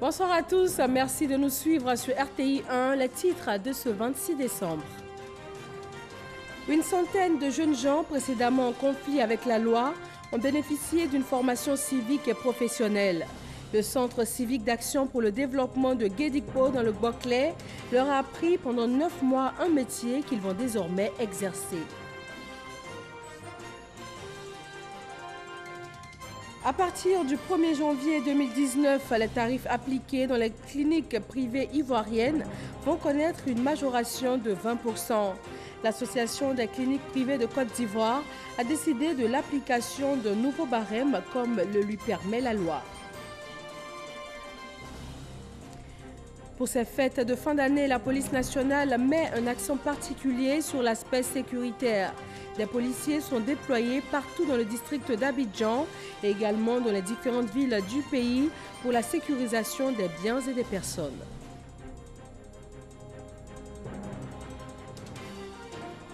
Bonsoir à tous, merci de nous suivre sur RTI 1, les titres de ce 26 décembre. Une centaine de jeunes gens précédemment en conflit avec la loi ont bénéficié d'une formation civique et professionnelle. Le Centre civique d'action pour le développement de Guédikpo dans le Boclé leur a appris pendant 9 mois un métier qu'ils vont désormais exercer. À partir du 1er janvier 2019, les tarifs appliqués dans les cliniques privées ivoiriennes vont connaître une majoration de 20%. L'Association des cliniques privées de Côte d'Ivoire a décidé de l'application d'un nouveau barème comme le lui permet la loi. Pour ces fêtes de fin d'année, la police nationale met un accent particulier sur l'aspect sécuritaire. Des policiers sont déployés partout dans le district d'Abidjan et également dans les différentes villes du pays pour la sécurisation des biens et des personnes.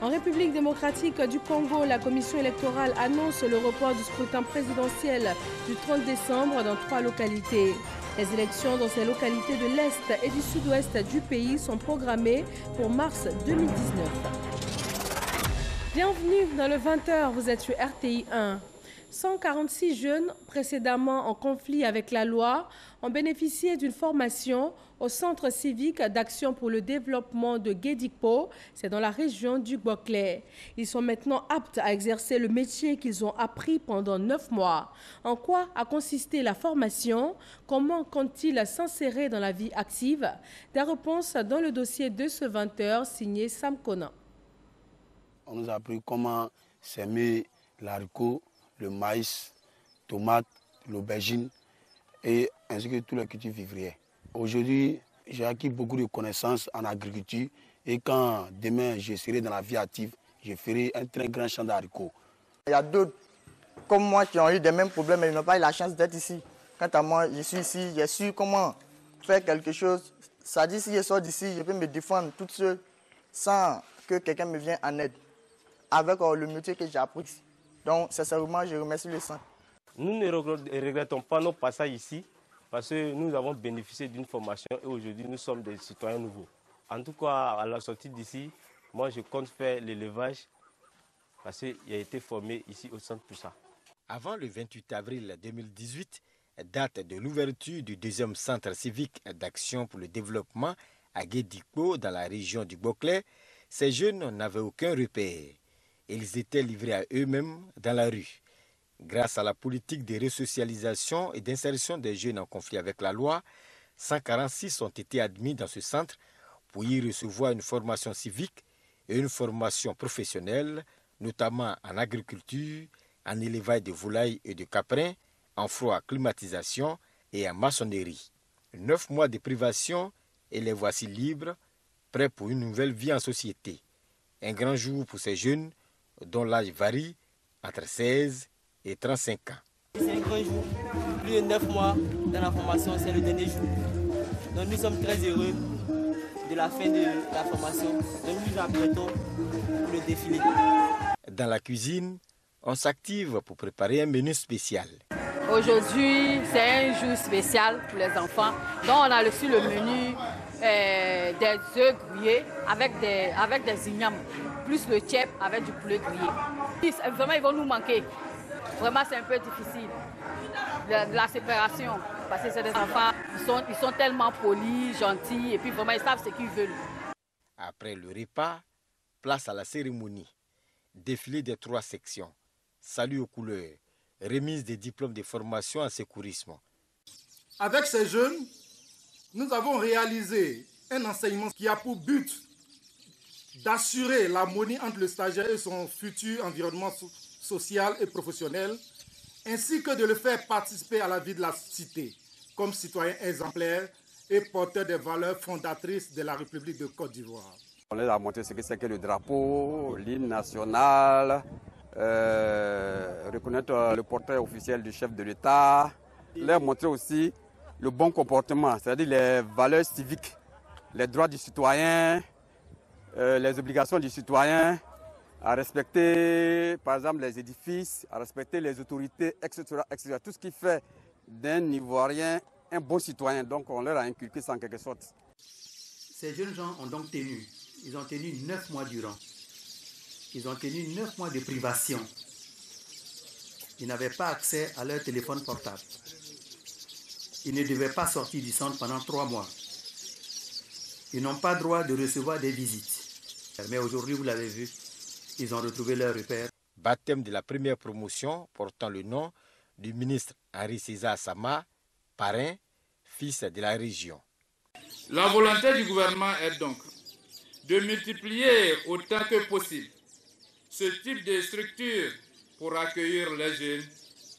En République démocratique du Congo, la commission électorale annonce le report du scrutin présidentiel du 30 décembre dans 3 localités. Les élections dans ces localités de l'Est et du Sud-Ouest du pays sont programmées pour mars 2019. Bienvenue dans le 20h, vous êtes sur RTI 1. 146 jeunes précédemment en conflit avec la loi ont bénéficié d'une formation au Centre civique d'action pour le développement de Guédikpo, c'est dans la région du Boclé. Ils sont maintenant aptes à exercer le métier qu'ils ont appris pendant 9 mois. En quoi a consisté la formation? Comment comptent-ils s'insérer dans la vie active? Des réponses dans le dossier de ce 20h signé Sam Conan. On nous a appris comment s'aimer l'haricot, le maïs, tomate, l'aubergine et ainsi que tous les cultures vivrières. Aujourd'hui, j'ai acquis beaucoup de connaissances en agriculture et quand demain je serai dans la vie active, je ferai un très grand champ d'haricots. Il y a d'autres comme moi qui ont eu les mêmes problèmes et ils n'ont pas eu la chance d'être ici. Quant à moi, je suis ici, j'ai su comment faire quelque chose. Ça dit si je sors d'ici, je peux me défendre toute seule sans que quelqu'un me vienne en aide avec le métier que j'ai appris. Donc, sincèrement, je remercie le centre. Nous ne regrettons pas nos passages ici parce que nous avons bénéficié d'une formation et aujourd'hui, nous sommes des citoyens nouveaux. En tout cas, à la sortie d'ici, moi, je compte faire l'élevage parce qu'il a été formé ici au centre pour ça. Avant le 28 avril 2018, date de l'ouverture du deuxième centre civique d'action pour le développement à Guédikpo, dans la région du Boclé, ces jeunes n'avaient aucun repère. Ils étaient livrés à eux-mêmes dans la rue. Grâce à la politique de resocialisation et d'insertion des jeunes en conflit avec la loi, 146 ont été admis dans ce centre pour y recevoir une formation civique et une formation professionnelle, notamment en agriculture, en élevage de volailles et de caprins, en froid climatisation et en maçonnerie. 9 mois de privation et les voici libres, prêts pour une nouvelle vie en société. Un grand jour pour ces jeunes dont l'âge varie entre 16 et 35 ans. C'est un grand jour. Plus de 9 mois dans la formation, c'est le dernier jour. Donc nous sommes très heureux de la fin de la formation. Donc nous nous apprêtons pour le défilé. Dans la cuisine, on s'active pour préparer un menu spécial. Aujourd'hui, c'est un jour spécial pour les enfants. Donc on a reçu le menu des œufs grillés avec des ignames, plus le tchèp avec du poulet grillé. Vraiment, ils vont nous manquer. Vraiment, c'est un peu difficile, de la séparation. Parce que c'est des enfants, ils sont tellement polis, gentils, et puis vraiment, ils savent ce qu'ils veulent. Après le repas, place à la cérémonie. Défilé des 3 sections. Salut aux couleurs. Remise des diplômes de formation en secourisme. Avec ces jeunes, nous avons réalisé un enseignement qui a pour but d'assurer l'harmonie entre le stagiaire et son futur environnement social et professionnel, ainsi que de le faire participer à la vie de la cité, comme citoyen exemplaire et porteur des valeurs fondatrices de la République de Côte d'Ivoire. On leur a montré ce que c'est que le drapeau, l'hymne national, reconnaître le portrait officiel du chef de l'État, leur montrer aussi le bon comportement, c'est-à-dire les valeurs civiques, les droits du citoyen, les obligations du citoyen, à respecter par exemple les édifices, à respecter les autorités, etc., etc. Tout ce qui fait d'un Ivoirien un bon citoyen. Donc on leur a inculqué ça en quelque sorte. Ces jeunes gens ont donc tenu. Ils ont tenu 9 mois durant. Ils ont tenu 9 mois de privation. Ils n'avaient pas accès à leur téléphone portable. Ils ne devaient pas sortir du centre pendant 3 mois. Ils n'ont pas droit de recevoir des visites. Mais aujourd'hui, vous l'avez vu, ils ont retrouvé leur repère. Baptême de la première promotion portant le nom du ministre Henri César Sama, parrain, fils de la région. La volonté du gouvernement est donc de multiplier autant que possible ce type de structure pour accueillir les jeunes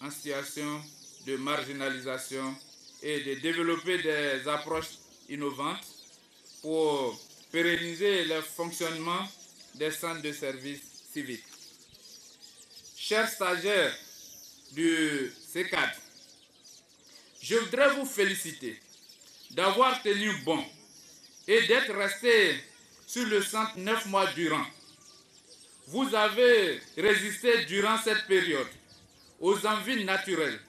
en situation de marginalisation et de développer des approches innovantes pour pérenniser le fonctionnement des centres de services civiques. Chers stagiaires du CECAD, je voudrais vous féliciter d'avoir tenu bon et d'être resté sur le centre 9 mois durant. Vous avez résisté durant cette période aux envies naturelles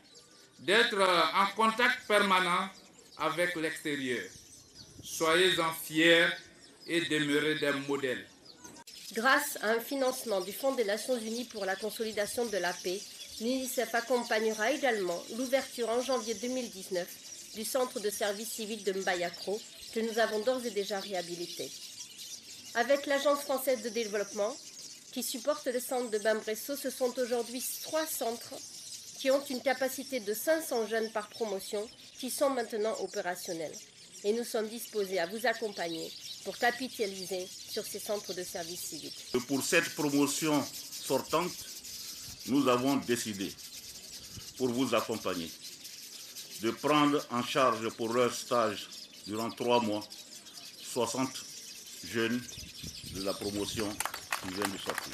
d'être en contact permanent avec l'extérieur. Soyez-en fiers et demeurez des modèles. Grâce à un financement du Fonds des Nations Unies pour la consolidation de la paix, l'UNICEF accompagnera également l'ouverture en janvier 2019 du centre de service civique de Mbayakro, que nous avons d'ores et déjà réhabilité. Avec l'Agence française de développement, qui supporte le centre de Bambresso, ce sont aujourd'hui 3 centres qui ont une capacité de 500 jeunes par promotion qui sont maintenant opérationnels. Et nous sommes disposés à vous accompagner pour capitaliser sur ces centres de service civique. Pour cette promotion sortante, nous avons décidé, pour vous accompagner, de prendre en charge pour leur stage durant 3 mois 60 jeunes de la promotion qui viennent de sortir.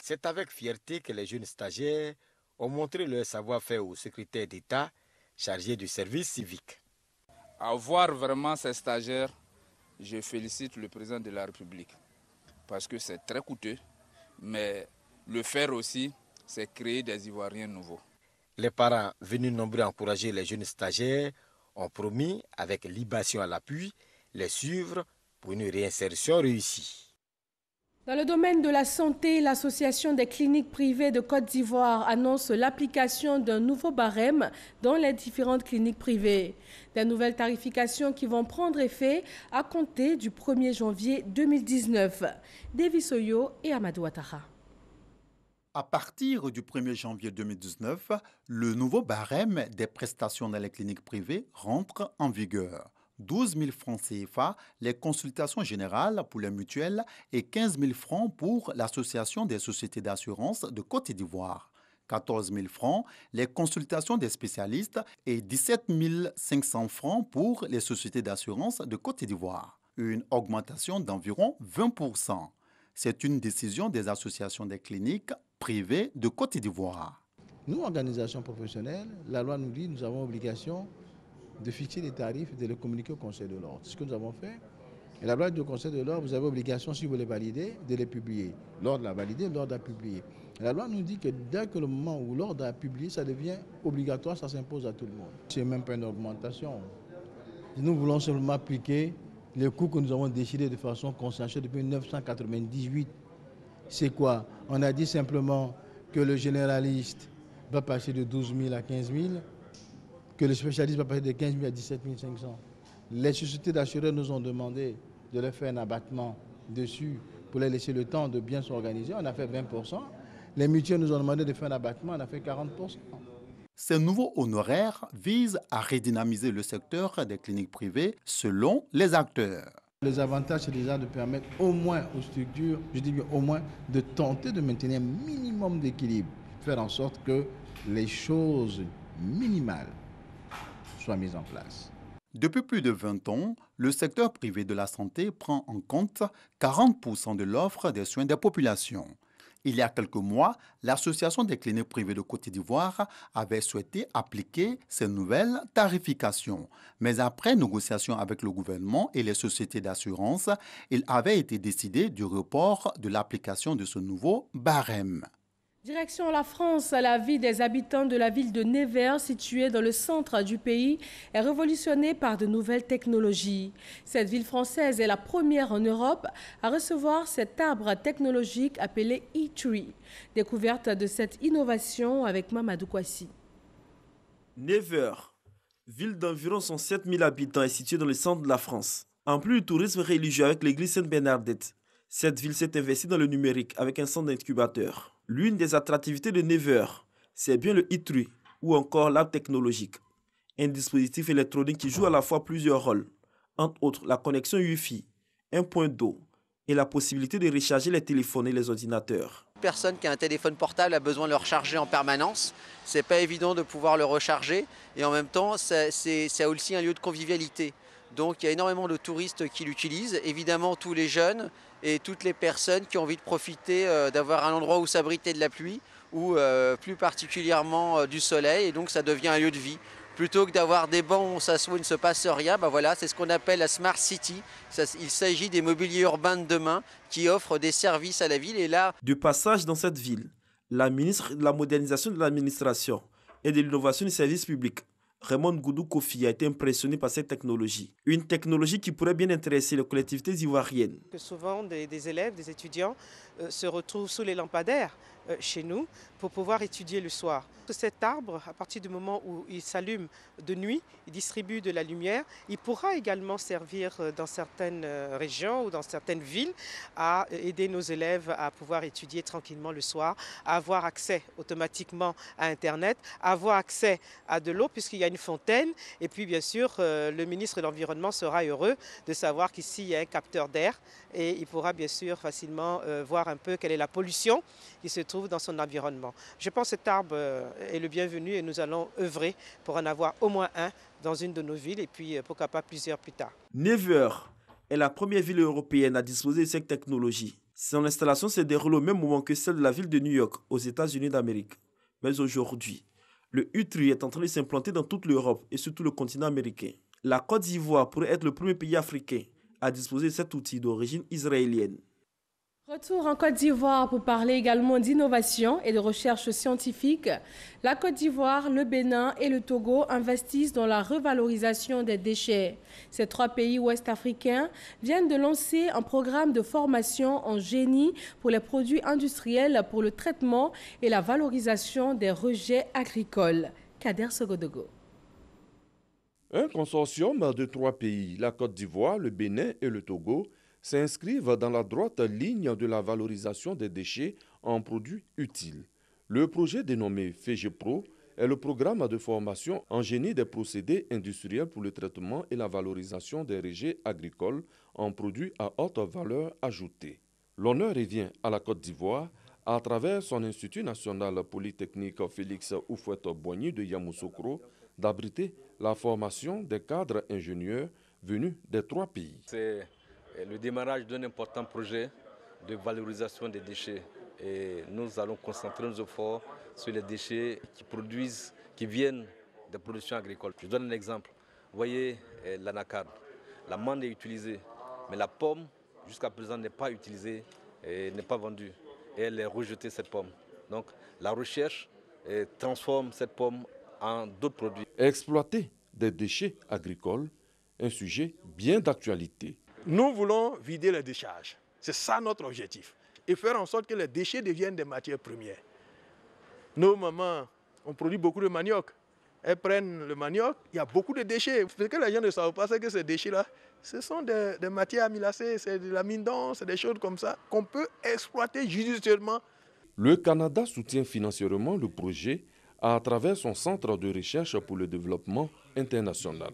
C'est avec fierté que les jeunes stagiaires ont montré leur savoir-faire au secrétaire d'État chargé du service civique. À voir vraiment ces stagiaires, je félicite le président de la République parce que c'est très coûteux, mais le faire aussi, c'est créer des Ivoiriens nouveaux. Les parents venus nombreux encourager les jeunes stagiaires ont promis, avec libation à l'appui, les suivre pour une réinsertion réussie. Dans le domaine de la santé, l'Association des cliniques privées de Côte d'Ivoire annonce l'application d'un nouveau barème dans les différentes cliniques privées. Des nouvelles tarifications qui vont prendre effet à compter du 1er janvier 2019. Davis Oyo et Amadou Ouattara. À partir du 1er janvier 2019, le nouveau barème des prestations dans les cliniques privées rentre en vigueur. 12 000 francs CFA, les consultations générales pour les mutuelles et 15 000 francs pour l'Association des sociétés d'assurance de Côte d'Ivoire. 14 000 francs, les consultations des spécialistes et 17 500 francs pour les sociétés d'assurance de Côte d'Ivoire. Une augmentation d'environ 20%. C'est une décision des associations des cliniques privées de Côte d'Ivoire. Nous, organisations professionnelles, la loi nous dit que nous avons obligation de fixer les tarifs et de les communiquer au Conseil de l'ordre. C'est ce que nous avons fait. Et la loi du Conseil de l'ordre, vous avez obligation, si vous les validez, de les publier. L'ordre l'a validé, l'ordre a publié. Et la loi nous dit que dès que le moment où l'ordre a publié, ça devient obligatoire, ça s'impose à tout le monde. Ce n'est même pas une augmentation. Nous voulons seulement appliquer les coûts que nous avons décidés de façon consensuelle depuis 1998. C'est quoi? On a dit simplement que le généraliste va passer de 12 000 à 15 000, que le spécialiste va passer de 15 000 à 17 500. Les sociétés d'assureurs nous ont demandé de leur faire un abattement dessus pour les laisser le temps de bien s'organiser. On a fait 20%. Les mutuelles nous ont demandé de faire un abattement, on a fait 40%. Ces nouveaux honoraires visent à redynamiser le secteur des cliniques privées selon les acteurs. Les avantages, c'est déjà de permettre au moins aux structures, je dis bien au moins, de tenter de maintenir un minimum d'équilibre, faire en sorte que les choses minimales soient mises en place. Depuis plus de 20 ans, le secteur privé de la santé prend en compte 40% de l'offre des soins des populations. Il y a quelques mois, l'Association des cliniques privées de Côte d'Ivoire avait souhaité appliquer ces nouvelles tarifications. Mais après négociation avec le gouvernement et les sociétés d'assurance, il avait été décidé du report de l'application de ce nouveau barème. Direction la France, la vie des habitants de la ville de Nevers, située dans le centre du pays, est révolutionnée par de nouvelles technologies. Cette ville française est la première en Europe à recevoir cet arbre technologique appelé e-tree. Découverte de cette innovation avec Mamadou Kouassi. Nevers, ville d'environ 107 000 habitants, est située dans le centre de la France. En plus du tourisme religieux avec l'église Sainte-Bernadette, cette ville s'est investie dans le numérique avec un centre d'incubateur. L'une des attractivités de Nevers, c'est bien le e-tree ou encore l'arbre technologique, un dispositif électronique qui joue à la fois plusieurs rôles, entre autres la connexion Wi-Fi, un point d'eau et la possibilité de recharger les téléphones et les ordinateurs. Personne qui a un téléphone portable a besoin de le recharger en permanence. C'est pas évident de pouvoir le recharger et en même temps, c'est aussi un lieu de convivialité. Donc il y a énormément de touristes qui l'utilisent, évidemment tous les jeunes et toutes les personnes qui ont envie de profiter d'avoir un endroit où s'abriter de la pluie ou plus particulièrement du soleil, et donc ça devient un lieu de vie. Plutôt que d'avoir des bancs où on s'assoit et il ne se passe rien, ben voilà, c'est ce qu'on appelle la Smart City. Il s'agit des mobiliers urbains de demain qui offrent des services à la ville. Et là, de passage dans cette ville, la ministre de la modernisation de l'administration et de l'innovation des services publics, Raymond Goudou Kofi, a été impressionné par cette technologie. Une technologie qui pourrait bien intéresser les collectivités ivoiriennes. Que souvent des élèves, des étudiants se retrouvent sous les lampadaires chez nous pour pouvoir étudier le soir. Cet arbre, à partir du moment où il s'allume de nuit, il distribue de la lumière, il pourra également servir dans certaines régions ou dans certaines villes à aider nos élèves à pouvoir étudier tranquillement le soir, à avoir accès automatiquement à Internet, à avoir accès à de l'eau puisqu'il y a une fontaine. Et puis bien sûr, le ministre de l'Environnement sera heureux de savoir qu'ici il y a un capteur d'air et il pourra bien sûr facilement voir un peu quelle est la pollution qui se trouve dans son environnement. Je pense que cet arbre est le bienvenu et nous allons œuvrer pour en avoir au moins un dans une de nos villes et puis pourquoi pas plusieurs plus tard. Nevers est la première ville européenne à disposer de cette technologie. Son installation se déroule au même moment que celle de la ville de New York aux États-Unis d'Amérique. Mais aujourd'hui, le e-tree est en train de s'implanter dans toute l'Europe et surtout le continent américain. La Côte d'Ivoire pourrait être le premier pays africain à disposer de cet outil d'origine israélienne. Retour en Côte d'Ivoire pour parler également d'innovation et de recherche scientifique. La Côte d'Ivoire, le Bénin et le Togo investissent dans la revalorisation des déchets. Ces trois pays ouest-africains viennent de lancer un programme de formation en génie pour les produits industriels pour le traitement et la valorisation des rejets agricoles. Kader Sogodogo. Un consortium de trois pays, la Côte d'Ivoire, le Bénin et le Togo, s'inscrivent dans la droite ligne de la valorisation des déchets en produits utiles. Le projet dénommé FEGEPRO est le programme de formation en génie des procédés industriels pour le traitement et la valorisation des rejets agricoles en produits à haute valeur ajoutée. L'honneur revient à la Côte d'Ivoire à travers son Institut national polytechnique Félix Houphouët-Boigny de Yamoussoukro d'abriter la formation des cadres ingénieurs venus des trois pays. C'est le démarrage d'un important projet de valorisation des déchets. Et nous allons concentrer nos efforts sur les déchets qui viennent des productions agricoles. Je donne un exemple. Vous voyez l'anacarde. La manne est utilisée, mais la pomme, jusqu'à présent, n'est pas utilisée et n'est pas vendue. Et elle est rejetée, cette pomme. Donc la recherche transforme cette pomme en d'autres produits. Exploiter des déchets agricoles, un sujet bien d'actualité. Nous voulons vider les décharges. C'est ça notre objectif. Et faire en sorte que les déchets deviennent des matières premières. Nos mamans ont produit beaucoup de manioc. Elles prennent le manioc, il y a beaucoup de déchets. Ce que les gens ne savent pas, c'est que ces déchets-là, ce sont des matières amylacées, c'est de l'amidon, c'est des choses comme ça qu'on peut exploiter judicieusement. Le Canada soutient financièrement le projet à travers son centre de recherche pour le développement international.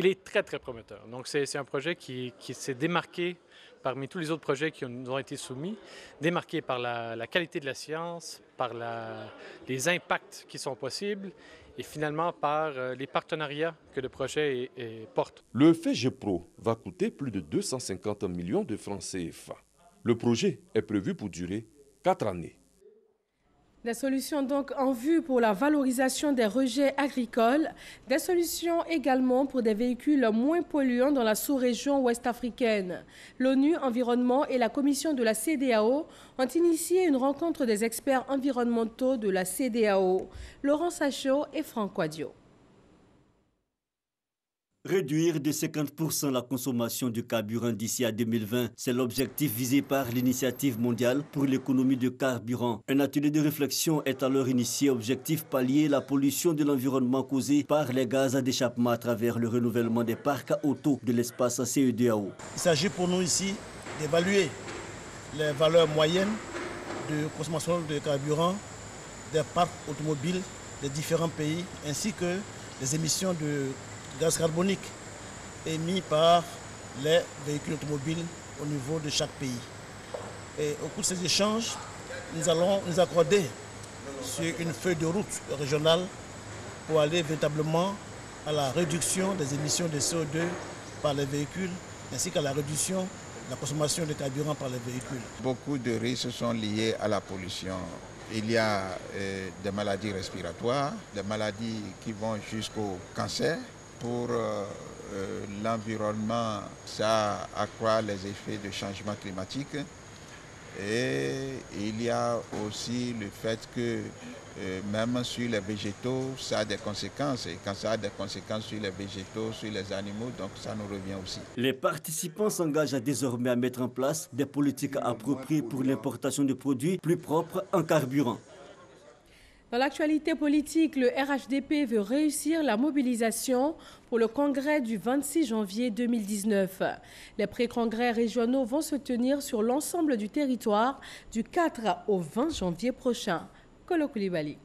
Il est très, très prometteur. Donc, c'est un projet qui s'est démarqué parmi tous les autres projets qui nous ont été soumis, démarqué par la qualité de la science, par les impacts qui sont possibles et finalement par les partenariats que le projet porte. Le FEGEPRO va coûter plus de 250 millions de francs CFA. Le projet est prévu pour durer 4 années. Des solutions donc en vue pour la valorisation des rejets agricoles, des solutions également pour des véhicules moins polluants dans la sous-région ouest-africaine. L'ONU Environnement et la commission de la CEDEAO ont initié une rencontre des experts environnementaux de la CEDEAO. Laurent Sachaud et Franck Quadio. Réduire de 50% la consommation de carburant d'ici à 2020, c'est l'objectif visé par l'Initiative mondiale pour l'économie de carburant. Un atelier de réflexion est alors initié, objectif pallier la pollution de l'environnement causée par les gaz d'échappement à travers le renouvellement des parcs auto de l'espace CEDEAO. Il s'agit pour nous ici d'évaluer les valeurs moyennes de consommation de carburant des parcs automobiles des différents pays ainsi que les émissions de gaz carbonique émis par les véhicules automobiles au niveau de chaque pays. Et au cours de ces échanges, nous allons nous accorder sur une feuille de route régionale pour aller véritablement à la réduction des émissions de CO2 par les véhicules ainsi qu'à la réduction de la consommation de carburant par les véhicules. Beaucoup de risques sont liés à la pollution. Il y a des maladies respiratoires, des maladies qui vont jusqu'au cancer. Pour l'environnement, ça accroît les effets de changement climatique. Et il y a aussi le fait que même sur les végétaux, ça a des conséquences. Et quand ça a des conséquences sur les végétaux, sur les animaux, donc ça nous revient aussi. Les participants s'engagent désormais à mettre en place des politiques appropriées pour l'importation de produits plus propres en carburant. Dans l'actualité politique, le RHDP veut réussir la mobilisation pour le congrès du 26 janvier 2019. Les pré-congrès régionaux vont se tenir sur l'ensemble du territoire du 4 au 20 janvier prochain. Kolo Koulibaly.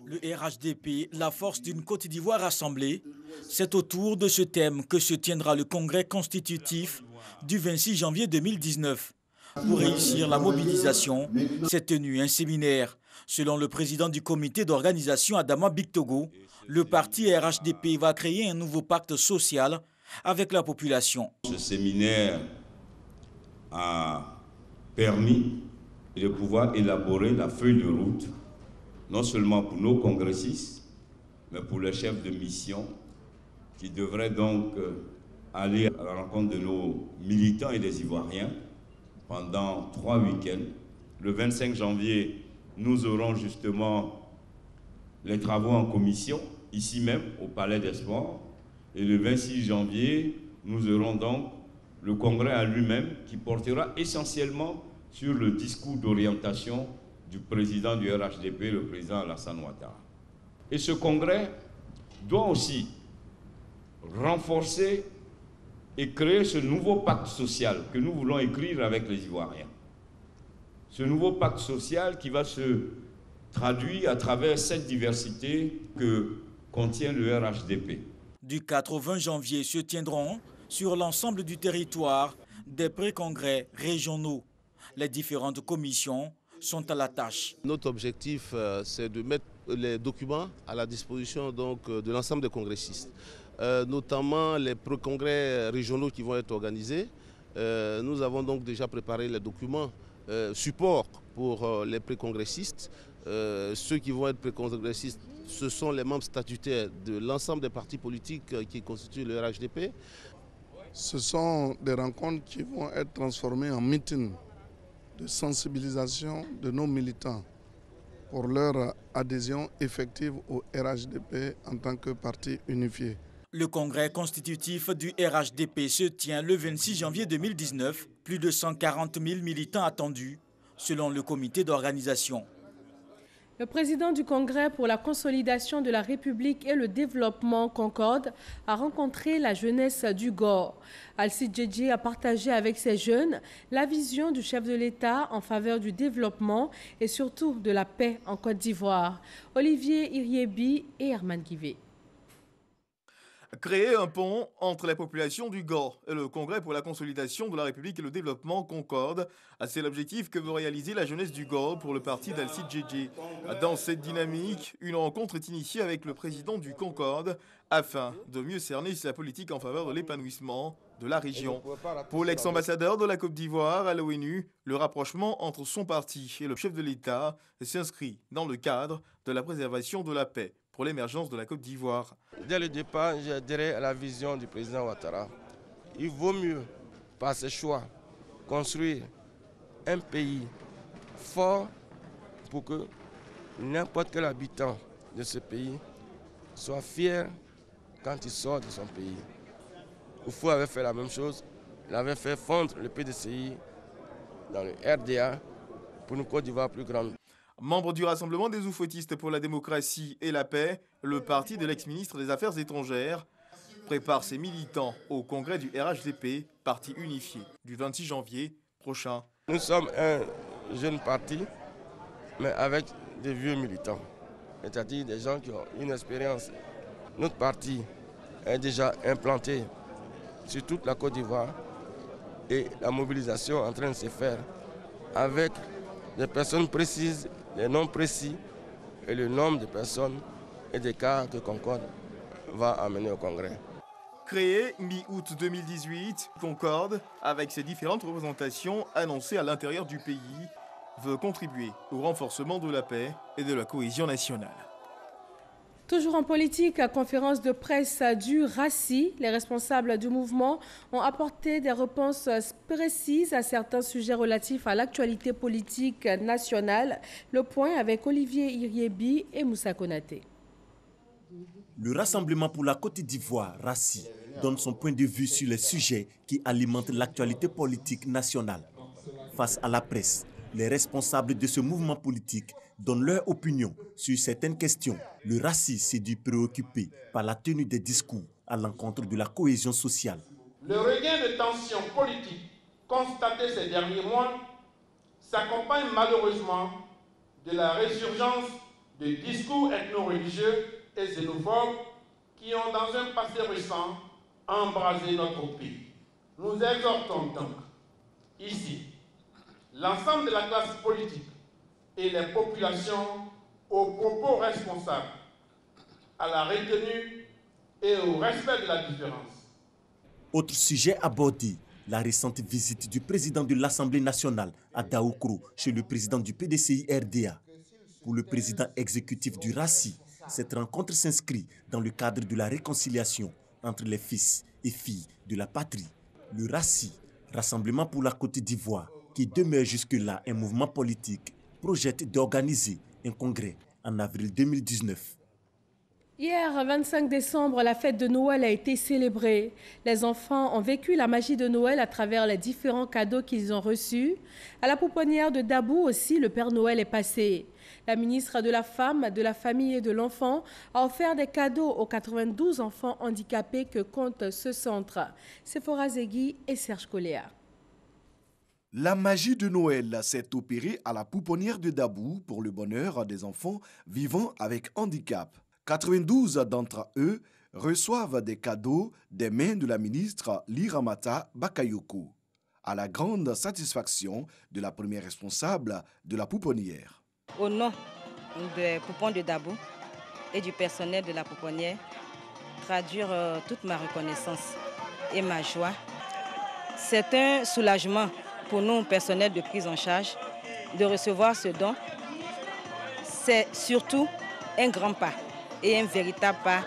Le RHDP, la force d'une Côte d'Ivoire rassemblée, c'est autour de ce thème que se tiendra le congrès constitutif du 26 janvier 2019. Pour réussir la mobilisation, s'est tenu un séminaire. Selon le président du comité d'organisation Adama Bictogo, le parti RHDP va créer un nouveau pacte social avec la population. Ce séminaire a permis de pouvoir élaborer la feuille de route, non seulement pour nos congressistes, mais pour les chefs de mission qui devraient donc aller à la rencontre de nos militants et des Ivoiriens pendant 3 week-ends. Le 25 janvier, nous aurons justement les travaux en commission, ici même, au Palais des Sports. Et le 26 janvier, nous aurons donc le congrès à lui-même qui portera essentiellement sur le discours d'orientation du président du RHDP, le président Alassane Ouattara. Et ce congrès doit aussi renforcer et créer ce nouveau pacte social que nous voulons écrire avec les Ivoiriens. Ce nouveau pacte social qui va se traduire à travers cette diversité que contient le RHDP. Du 4 au 20 janvier se tiendront sur l'ensemble du territoire des pré-congrès régionaux. Les différentes commissions sont à la tâche. Notre objectif, c'est de mettre les documents à la disposition donc, de l'ensemble des congressistes, notamment les pré-congrès régionaux qui vont être organisés. Nous avons donc déjà préparé les documents support pour les pré-congressistes. Ceux qui vont être pré-congressistes, ce sont les membres statutaires de l'ensemble des partis politiques qui constituent le RHDP. Ce sont des rencontres qui vont être transformées en meetings de sensibilisation de nos militants pour leur adhésion effective au RHDP en tant que parti unifié. Le congrès constitutif du RHDP se tient le 26 janvier 2019. Plus de 140 000 militants attendus, selon le comité d'organisation. Le président du Congrès pour la consolidation de la République et le développement, Concorde, a rencontré la jeunesse du Gor. Alcide Djedje a partagé avec ces jeunes la vision du chef de l'État en faveur du développement et surtout de la paix en Côte d'Ivoire. Olivier Iriebi et Herman Guivé. Créer un pont entre les populations du Gor et le Congrès pour la consolidation de la République et le développement Concorde. C'est l'objectif que veut réaliser la jeunesse du Gor pour le parti d'Alcide Djedje. Dans cette dynamique, une rencontre est initiée avec le président du Concorde afin de mieux cerner sa politique en faveur de l'épanouissement de la région. Pour l'ex-ambassadeur de la Côte d'Ivoire à l'ONU, le rapprochement entre son parti et le chef de l'État s'inscrit dans le cadre de la préservation de la paix pour l'émergence de la Côte d'Ivoire. Dès le départ, j'ai adhéré à la vision du président Ouattara. Il vaut mieux, par ses choix, construire un pays fort pour que n'importe quel habitant de ce pays soit fier quand il sort de son pays. Oufou avait fait la même chose, il avait fait fondre le PDCI dans le RDA pour une Côte d'Ivoire plus grande. Membre du Rassemblement des Oufouettistes pour la démocratie et la paix, le parti de l'ex-ministre des Affaires étrangères prépare ses militants au congrès du RHDP, parti unifié, du 26 janvier prochain. Nous sommes un jeune parti, mais avec des vieux militants, c'est-à-dire des gens qui ont une expérience. Notre parti est déjà implanté sur toute la Côte d'Ivoire et la mobilisation est en train de se faire avec des personnes précises, des noms précis et le nombre de personnes et des cas que Concorde va amener au Congrès. Créé mi-août 2018, Concorde, avec ses différentes représentations annoncées à l'intérieur du pays, veut contribuer au renforcement de la paix et de la cohésion nationale. Toujours en politique, à conférence de presse du RACI, les responsables du mouvement ont apporté des réponses précises à certains sujets relatifs à l'actualité politique nationale. Le point avec Olivier Iriebi et Moussa Konaté. Le Rassemblement pour la Côte d'Ivoire, RACI, donne son point de vue sur les sujets qui alimentent l'actualité politique nationale. Face à la presse, les responsables de ce mouvement politique donnent leur opinion sur certaines questions. Le RACI s'est dit préoccupé par la tenue des discours à l'encontre de la cohésion sociale. Le regain de tension politique constaté ces derniers mois s'accompagne malheureusement de la résurgence de discours ethno-religieux et xénophobes qui ont, dans un passé récent, embrasé notre pays. Nous exhortons donc, ici, l'ensemble de la classe politique et les populations aux propos responsables, à la retenue et au respect de la différence. Autre sujet abordé, la récente visite du président de l'Assemblée nationale à Daoukro chez le président du PDCI RDA. Pour le président exécutif du RACI, cette rencontre s'inscrit dans le cadre de la réconciliation entre les fils et filles de la patrie. Le RACI, Rassemblement pour la Côte d'Ivoire, qui demeure jusque-là un mouvement politique, projette d'organiser un congrès en avril 2019. Hier, 25 décembre, la fête de Noël a été célébrée. Les enfants ont vécu la magie de Noël à travers les différents cadeaux qu'ils ont reçus. À la pouponnière de Dabou aussi, le Père Noël est passé. La ministre de la Femme, de la Famille et de l'Enfant a offert des cadeaux aux 92 enfants handicapés que compte ce centre. Sephora Zegui et Serge Coléa. La magie de Noël s'est opérée à la pouponnière de Dabou pour le bonheur des enfants vivant avec handicap. 92 d'entre eux reçoivent des cadeaux des mains de la ministre Liramata Bakayoko, à la grande satisfaction de la première responsable de la pouponnière. Au nom des poupons de Dabou et du personnel de la pouponnière, traduire toute ma reconnaissance et ma joie. C'est un soulagement pour nous, personnel de prise en charge, de recevoir ce don. C'est surtout un grand pas et un véritable pas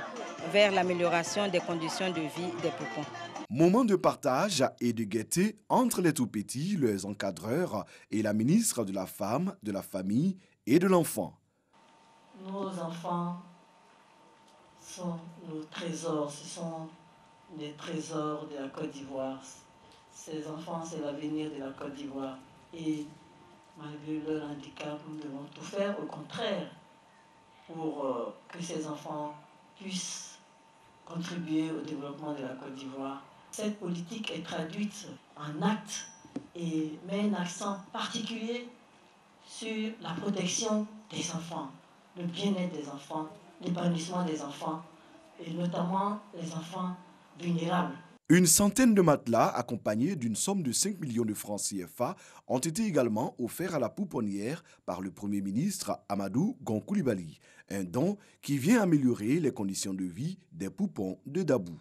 vers l'amélioration des conditions de vie des poupons. Moment de partage et de gaieté entre les tout-petits, leurs encadreurs et la ministre de la Femme, de la Famille et de l'Enfant. Nos enfants sont nos trésors, ce sont les trésors de la Côte d'Ivoire. Ces enfants, c'est l'avenir de la Côte d'Ivoire. Et malgré leur handicap, nous devons tout faire au contraire pour que ces enfants puissent contribuer au développement de la Côte d'Ivoire. Cette politique est traduite en actes et met un accent particulier sur la protection des enfants, le bien-être des enfants, l'épanouissement des enfants et notamment les enfants vulnérables. Une centaine de matelas accompagnés d'une somme de 5 millions de francs CFA ont été également offerts à la pouponnière par le Premier ministre Amadou Gon Coulibaly, un don qui vient améliorer les conditions de vie des poupons de Dabou.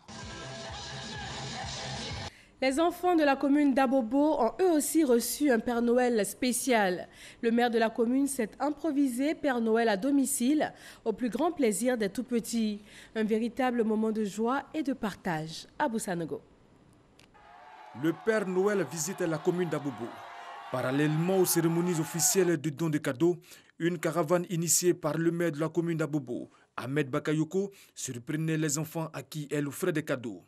Les enfants de la commune d'Abobo ont eux aussi reçu un Père Noël spécial. Le maire de la commune s'est improvisé Père Noël à domicile au plus grand plaisir des tout-petits. Un véritable moment de joie et de partage. Abou Sanogo. Le Père Noël visite la commune d'Abobo. Parallèlement aux cérémonies officielles de don de cadeaux, une caravane initiée par le maire de la commune d'Abobo, Ahmed Bakayoko, surprenait les enfants à qui elle offrait des cadeaux.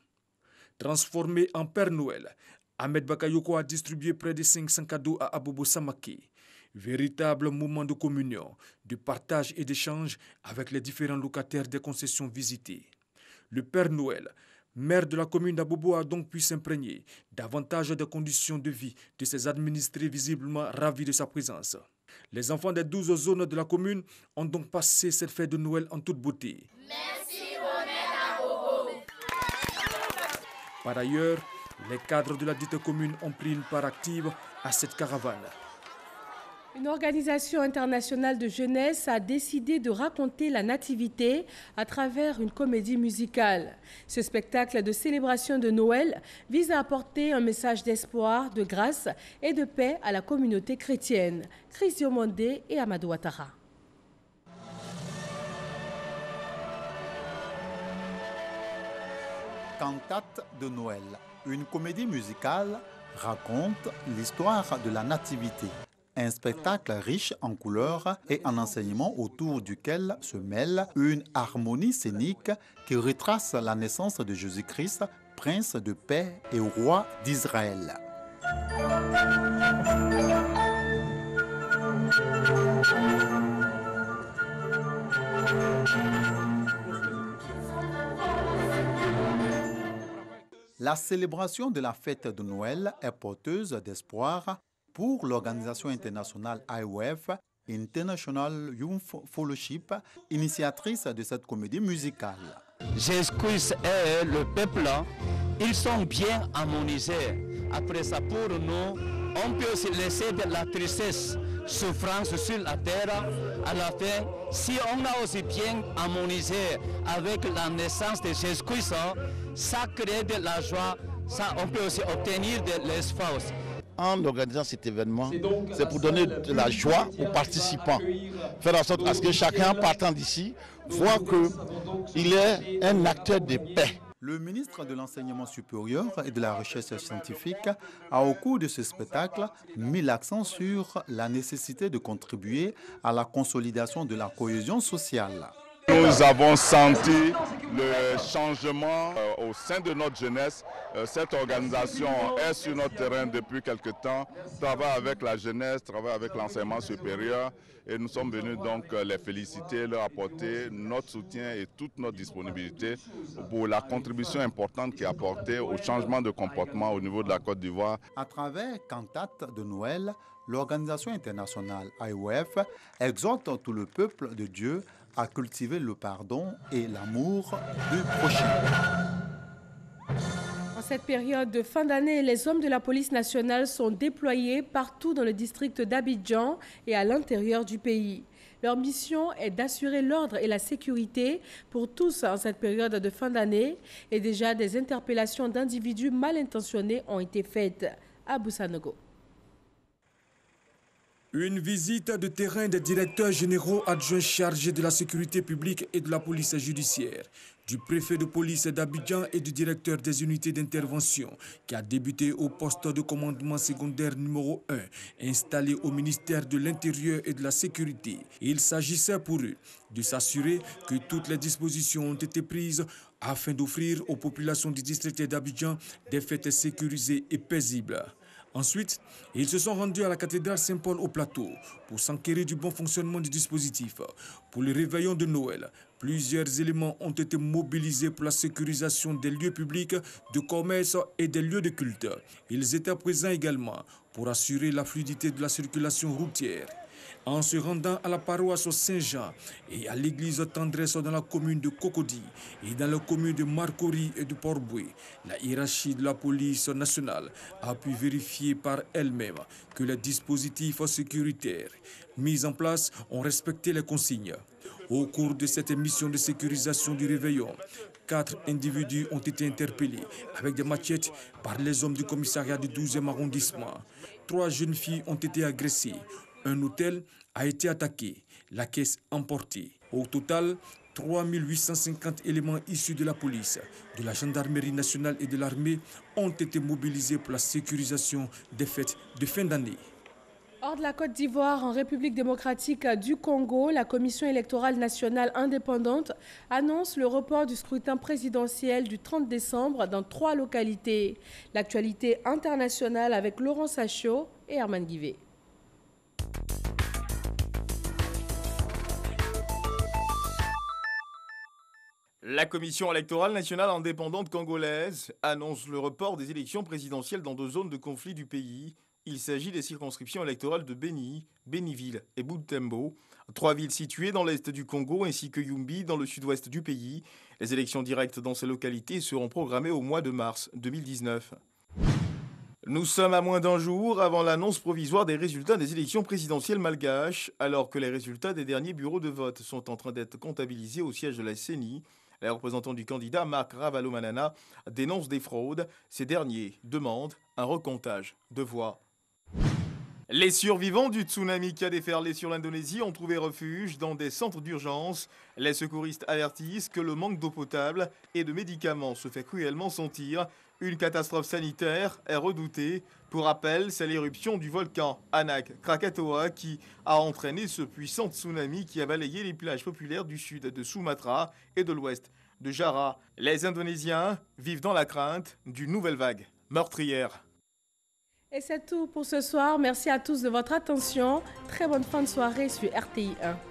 Transformé en Père Noël, Ahmed Bakayoko a distribué près de 500 cadeaux à Abobo Samake. Véritable moment de communion, de partage et d'échange avec les différents locataires des concessions visitées. Le Père Noël, maire de la commune d'Abobo, a donc pu s'imprégner davantage des conditions de vie de ses administrés visiblement ravis de sa présence. Les enfants des 12 zones de la commune ont donc passé cette fête de Noël en toute beauté. Merci, Abobo. Par ailleurs, les cadres de la dite commune ont pris une part active à cette caravane. Une organisation internationale de jeunesse a décidé de raconter la nativité à travers une comédie musicale. Ce spectacle de célébration de Noël vise à apporter un message d'espoir, de grâce et de paix à la communauté chrétienne. Chris Diomondé et Amadou Ouattara. Cantate de Noël, une comédie musicale, raconte l'histoire de la nativité. Un spectacle riche en couleurs et en enseignements autour duquel se mêle une harmonie scénique qui retrace la naissance de Jésus-Christ, prince de paix et roi d'Israël. La célébration de la fête de Noël est porteuse d'espoir pour l'organisation internationale IOF, International Youth Fellowship, initiatrice de cette comédie musicale. Jésus-Christ et le peuple, ils sont bien harmonisés. Après ça, pour nous, on peut aussi laisser de la tristesse, souffrance sur la terre. À la fin, si on a aussi bien harmonisé avec la naissance de Jésus-Christ, ça crée de la joie, ça on peut aussi obtenir de l'espoir. En organisant cet événement, c'est pour donner de la joie aux participants. Faire en sorte à ce que chacun partant d'ici voit qu'il est un acteur de paix. Le ministre de l'Enseignement supérieur et de la Recherche scientifique a, au cours de ce spectacle, mis l'accent sur la nécessité de contribuer à la consolidation de la cohésion sociale. Nous avons senti le changement au sein de notre jeunesse. Cette organisation est sur notre terrain depuis quelque temps, travaille avec la jeunesse, travaille avec l'enseignement supérieur et nous sommes venus donc les féliciter, leur apporter notre soutien et toute notre disponibilité pour la contribution importante qui est apportée au changement de comportement au niveau de la Côte d'Ivoire. À travers Cantate de Noël, l'organisation internationale IOF exhorte tout le peuple de Dieu à cultiver le pardon et l'amour du prochain. En cette période de fin d'année, les hommes de la police nationale sont déployés partout dans le district d'Abidjan et à l'intérieur du pays. Leur mission est d'assurer l'ordre et la sécurité pour tous en cette période de fin d'année et déjà des interpellations d'individus mal intentionnés ont été faites. Abou Sanogo. Une visite de terrain des directeurs généraux adjoints chargés de la sécurité publique et de la police judiciaire, du préfet de police d'Abidjan et du directeur des unités d'intervention qui a débuté au poste de commandement secondaire numéro 1 installé au ministère de l'Intérieur et de la Sécurité. Il s'agissait pour eux de s'assurer que toutes les dispositions ont été prises afin d'offrir aux populations du district d'Abidjan des fêtes sécurisées et paisibles. Ensuite, ils se sont rendus à la cathédrale Saint-Paul au Plateau pour s'enquérir du bon fonctionnement du dispositif. Pour le réveillon de Noël, plusieurs éléments ont été mobilisés pour la sécurisation des lieux publics, de commerce et des lieux de culte. Ils étaient présents également pour assurer la fluidité de la circulation routière. En se rendant à la paroisse Saint-Jean et à l'église Tendresse dans la commune de Cocody et dans la commune de Marcory et de Port-Boué, la hiérarchie de la police nationale a pu vérifier par elle-même que les dispositifs sécuritaires mis en place ont respecté les consignes. Au cours de cette mission de sécurisation du réveillon, 4 individus ont été interpellés avec des machettes par les hommes du commissariat du 12e arrondissement. 3 jeunes filles ont été agressées. Un hôtel a été attaqué, la caisse emportée. Au total, 3850 éléments issus de la police, de la gendarmerie nationale et de l'armée ont été mobilisés pour la sécurisation des fêtes de fin d'année. Hors de la Côte d'Ivoire, en République démocratique du Congo, la Commission électorale nationale indépendante annonce le report du scrutin présidentiel du 30 décembre dans 3 localités. L'actualité internationale avec Laurent Sachaud et Herman Guivet. La Commission électorale nationale indépendante congolaise annonce le report des élections présidentielles dans 2 zones de conflit du pays. Il s'agit des circonscriptions électorales de Beni, Beniville et Butembo, 3 villes situées dans l'est du Congo ainsi que Yumbi dans le sud-ouest du pays. Les élections directes dans ces localités seront programmées au mois de mars 2019. Nous sommes à moins d'1 jour avant l'annonce provisoire des résultats des élections présidentielles malgaches, alors que les résultats des derniers bureaux de vote sont en train d'être comptabilisés au siège de la CENI. Les représentants du candidat, Marc Ravalomanana, dénoncent des fraudes. Ces derniers demandent un recomptage de voix. Les survivants du tsunami qui a déferlé sur l'Indonésie ont trouvé refuge dans des centres d'urgence. Les secouristes avertissent que le manque d'eau potable et de médicaments se fait cruellement sentir. Une catastrophe sanitaire est redoutée. Pour rappel, c'est l'éruption du volcan Anak Krakatoa qui a entraîné ce puissant tsunami qui a balayé les plages populaires du sud de Sumatra et de l'ouest de Java. Les Indonésiens vivent dans la crainte d'une nouvelle vague meurtrière. Et c'est tout pour ce soir. Merci à tous de votre attention. Très bonne fin de soirée sur RTI 1.